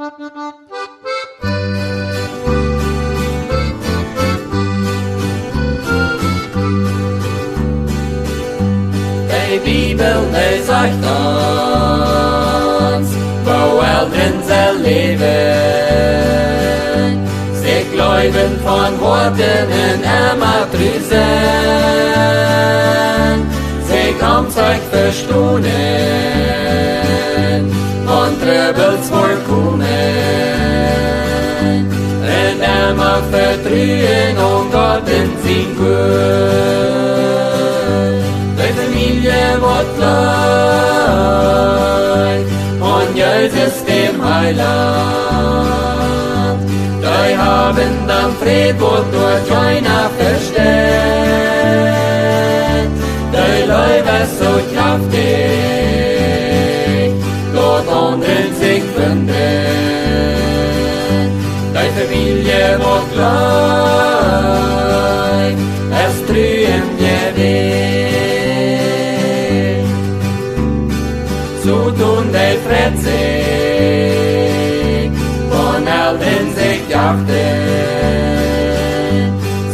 Die Bibel, die sagt uns, wo Eltern sie leben, sie glauben von Worten in immer drüsen, sie kann Zeug verstohlen und Tröbels vorkommen, in immer vertrühen und Gott in sie gut. Die Familie wird gleich und Jesus dem Heiland. Die haben dann Fried, wo durch einer versteht. Die Leute so kraftig, Gott anderen sich finden. Die Familie wird gleich, es trühen wir weg. So tun die fretzig, von Eltern sich jachten,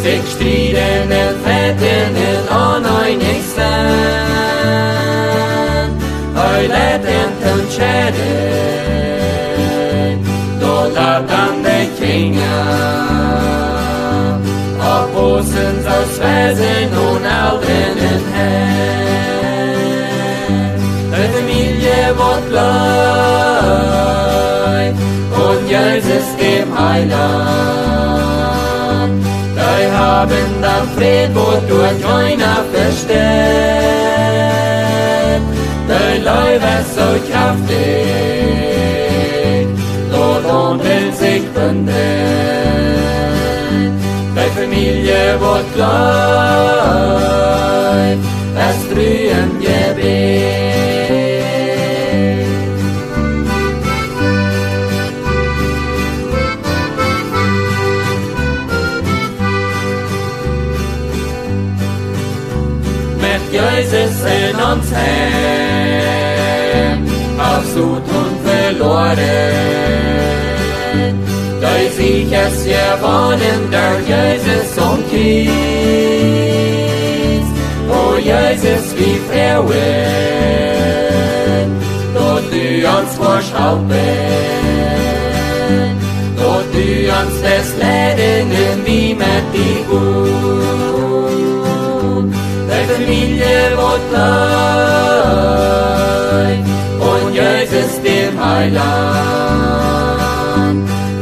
sich striden und fetten und aneinigsten, Leuten und schäden, dort dann die Kinder, Aposteln aus Wesen und Eltern in Herr. Die Familie wird gleich und Jesus dem Heiland. Die haben dann Fried, wo durch einer versteht. Die Leute so kraftig, dort unten sich bünden. Die Familie wird gleich, es drühen Gebet. Jesus in uns Heim, absolut und verloren. Durch sich es gewonnen, der Jesus und Christ. Oh Jesus, wie Frauen, dort du uns verschalpen, dort du uns das Leben wie mit die Gut. Die Familie wird gleich und Jesus dem Heiland.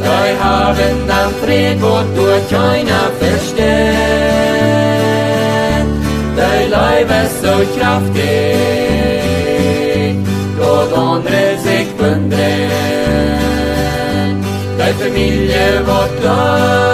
Die haben dann Fried, wo durch einer versteht. Die Leute so kraftig, Gott andere sich bünden. Die Familie wird gleich.